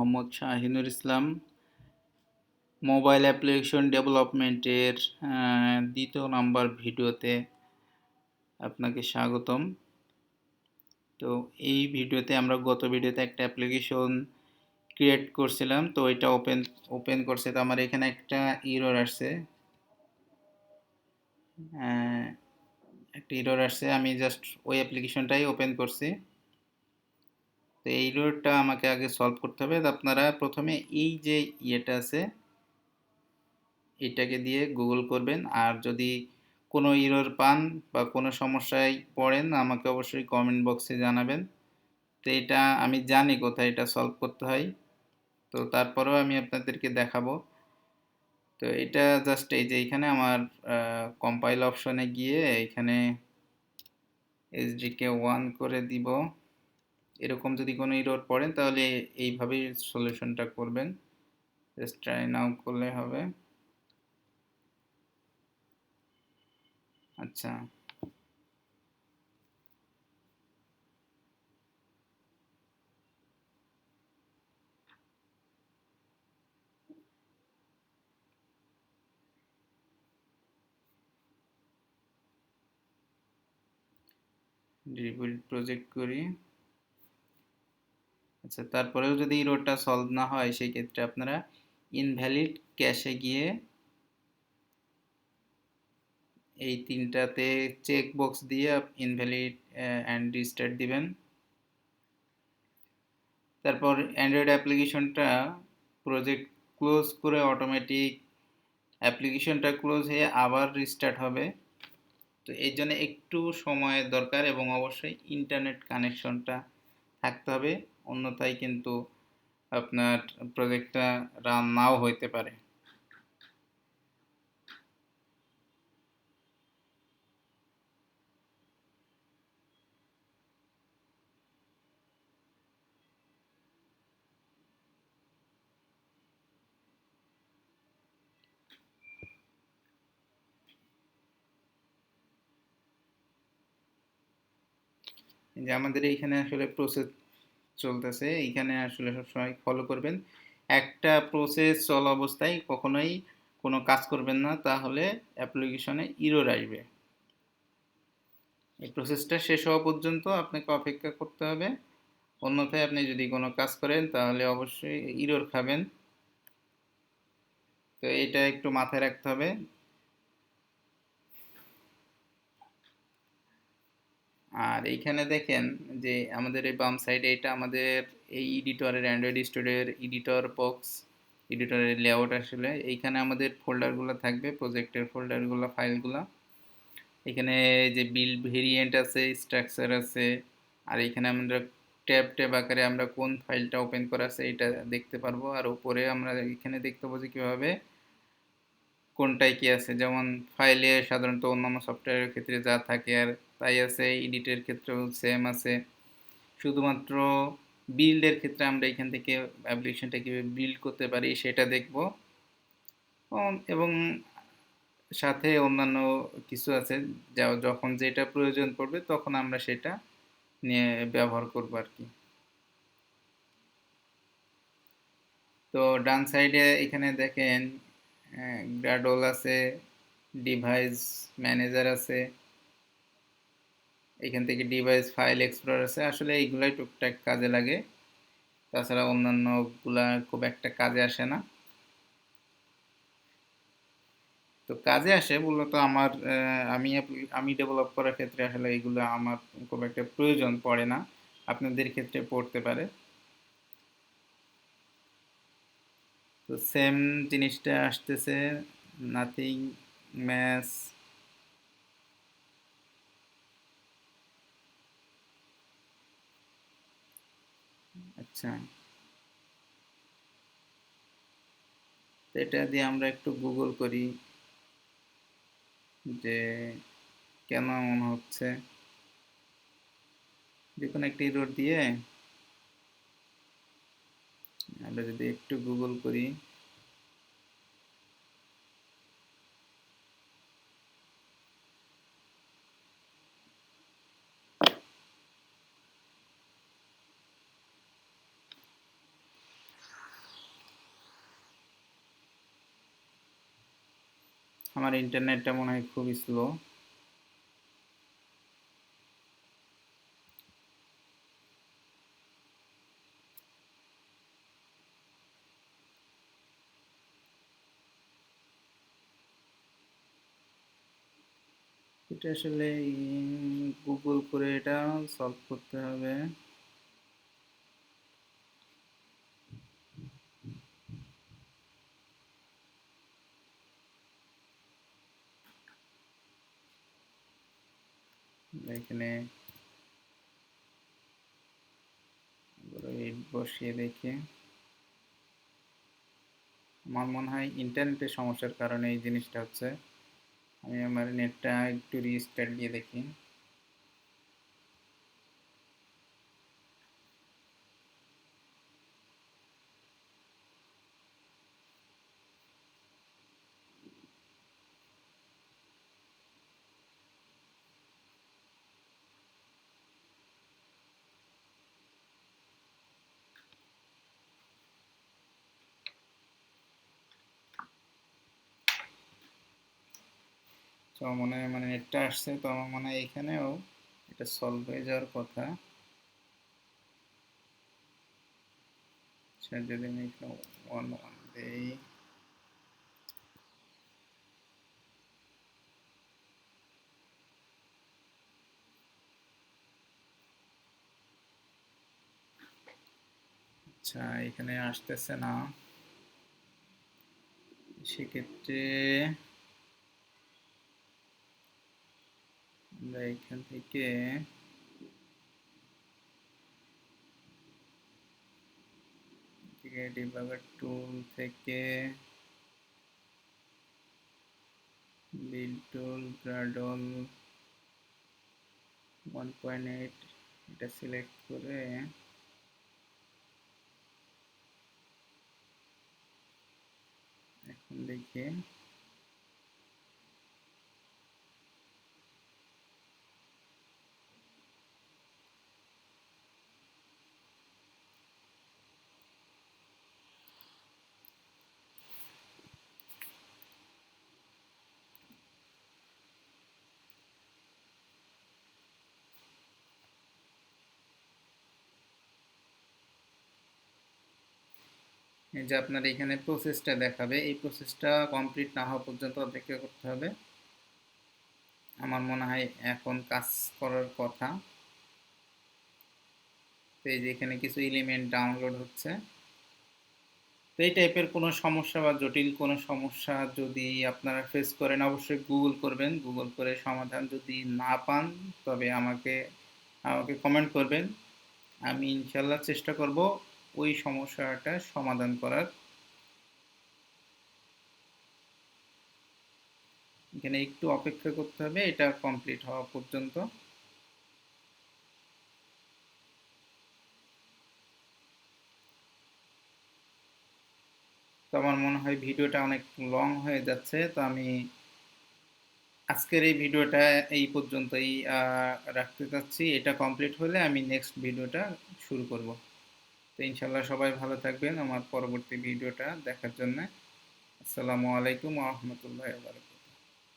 মোহাম্মদ শাহিনুর ইসলাম। Mobile application ডেভেলপমেন্টের দ্বিতীয় number ভিডিওতে আপনাকে স্বাগতম। তো এই ভিডিওতে আমরা গত ভিডিওতে একটা অ্যাপ্লিকেশন ক্রিয়েট করছিলাম, তো এটা ওপেন করছে। তো আমার এখানে একটা এরর আসছে, আমি জাস্ট ওই অ্যাপ্লিকেশনটাই ওপেন করছি। তো এই এররটা আমাকে আগে সলভ করতে হবে। আপনারা প্রথমে এই যে ইয়েটা আছে এটাকে দিয়ে গুগল করবেন, আর যদি কোনো এরর পান বা কোনো সমস্যায় পড়েন আমাকে অবশ্যই কমেন্ট বক্সে জানাবেন। তো এটা আমি জানি কোথায় এটা সলভ করতে হয়, তো তারপরেও আমি আপনাদেরকে দেখাবো। তো এটা জাস্ট এই যে এখানে আমার কম্পাইল অপশনে গিয়ে এখানে এসডিকে 1 করে দিব। এরকম যদি কোনো এরর পড়েন তাহলে এইভাবেই সলিউশনটা করবেন। জাস্ট ট্রাই নাও করলে হবে। আচ্ছা, রিবিল্ড প্রজেক্ট করি। আচ্ছা, তারপরেও যদি এররটা সলভ না হয় সেই ক্ষেত্রে আপনারা ইনভ্যালিড ক্যাশে গিয়ে এই তিনটাতে চেক বক্স দিয়ে ইনভ্যালিড অ্যান্ড রিস্টার্ট দিবেন। তারপর অ্যান্ড্রয়েড অ্যাপ্লিকেশনটা প্রজেক্ট ক্লোজ করে অটোমেটিক অ্যাপ্লিকেশনটা ক্লোজ হয়ে আবার রিস্টার্ট হবে। তো এই জন্য একটু সময়ের দরকার এবং অবশ্যই ইন্টারনেট কানেকশনটা থাকতে হবে, অন্যথায় কিন্তু আপনার প্রজেক্টটা রান নাও হইতে পারে। যে আমাদের এইখানে আসলে প্রসেস চলতেছে, এইখানে আসলে সবসময় ফলো করবেন। একটা প্রসেস চলা অবস্থায় কখনোই কোনো কাজ করবেন না, তাহলে অ্যাপ্লিকেশনে এরর আসবে। এই প্রসেসটা শেষ হওয়া পর্যন্ত আপনাকে অপেক্ষা করতে হবে, অন্যথায় আপনি যদি কোনো কাজ করেন তাহলে অবশ্যই এরর খাবেন। তো এটা একটু মাথায় রাখতে হবে। আর এইখানে দেখেন যে আমাদের এই বাম সাইডে এটা আমাদের এই এডিটরের অ্যান্ড্রয়েড স্টুডিওর এডিটর বক্স, এডিটরের লেআউট। আসলে এইখানে আমাদের ফোল্ডারগুলো থাকবে, প্রজেক্টের ফোল্ডারগুলো, ফাইলগুলো। এখানে যে বিল্ড ভেরিয়েন্ট আছে, স্ট্রাকচার আছে, আর এখানে আমরা ট্যাব ট্যাব আকারে আমরা কোন ফাইলটা ওপেন করা আছে এটা দেখতে পারবো। আর উপরে আমরা এখানে দেখতে পাবো যে কীভাবে কোনটায় কি আছে। যেমন ফাইলে সাধারণত অন্যান্য সফটওয়্যারের ক্ষেত্রে যা থাকে আর তাই আছে, এডিটের ক্ষেত্রেও সেম আছে। শুধুমাত্র বিল্ডের ক্ষেত্রে আমরা এখান থেকে অ্যাপ্লিকেশনটা কীভাবে বিল্ড করতে পারি সেটা দেখব, এবং সাথে অন্যান্য কিছু আছে যা যখন যেটা প্রয়োজন পড়বে তখন আমরা সেটা নিয়ে ব্যবহার করব আর কি। তো ডান সাইডে এখানে দেখেন গ্রাডল আছে, ডিভাইস ম্যানেজার আছে, এখান থেকে ডিভাইস ফাইল এক্সপ্লোরার আছে। আসলে এইগুলাই টুকটাক কাজে লাগে, তাছাড়া অন্যান্যগুলা খুব একটা কাজে আসে না। তো কাজে আসে মূলত আমার আমি ডেভেলপ করার ক্ষেত্রে আসলে এইগুলো আমার খুব একটা প্রয়োজন পড়ে না, আপনাদের ক্ষেত্রে পড়তে পারে। তো সেম জিনিসটা আসতেছে, নাথিং ম্যাচ। আচ্ছা, তো এটা দিয়ে আমরা একটু গুগল করি যে কেন এমন হচ্ছে। যে কোনো একটি এরর দিয়ে আমরা যদি একটু গুগল করি, আমার ইন্টারনেটটা মনে হয় খুবই স্লো। এটা আসলে গুগল করে এটা সলভ করতে হবে। এখানে এইট বসিয়ে দেখি। আমার মনে হয় ইন্টারনেটের সমস্যার কারণে এই জিনিসটা হচ্ছে। আমি আমার নেটটা একটু রিস্টার্ট দিয়ে দেখি। তো মনে হয় মানে নেটটা আসছে, তো আমার মনে হয় এখানেও এটা সলভ হয়ে যাওয়ার কথা। আচ্ছা, যদি আমি এখানে 1 1 দেই। আচ্ছা, এখানে আসতেছে না। সেক্ষেত্রে আমরা এখান থেকে ডিবাগার টুল থেকে বিল টুল গ্রাডল 1.8 এটা সিলেক্ট করে এখন দেখি। এই যে আপনার এখানে প্রসেসটা দেখাবে, এই প্রসেসটা কমপ্লিট না হওয়া পর্যন্ত অপেক্ষা করতে হবে। আমার মনে হয় এখন কাজ করার কথা। তো এই যে এখানে কিছু এলিমেন্ট ডাউনলোড হচ্ছে। তো এই টাইপের কোনো সমস্যা বা জটিল কোনো সমস্যা যদি আপনারা ফেস করেন, অবশ্যই গুগল করবেন। গুগল করে সমাধান যদি না পান, তবে আমাকে আমাকে কমেন্ট করবেন। আমি ইনশাল্লাহ চেষ্টা করব ওই সমস্যাটা সমাধান করার। এখানে একটু অপেক্ষা করতে হবে এটা কমপ্লিট হওয়া পর্যন্ত। তো আমার মনে হয় ভিডিওটা অনেক লং হয়ে যাচ্ছে, তো আমি আজকের এই ভিডিওটা এই পর্যন্তই রাখতে চাচ্ছি। এটা কমপ্লিট হলে আমি নেক্সট ভিডিওটা শুরু করব। তো ইনশাল্লাহ সবাই ভালো থাকবেন আমার পরবর্তী ভিডিওটা দেখার জন্য। আসসালামু আলাইকুম ওয়া রাহমাতুল্লাহি ওয়া বারাকাতুহু।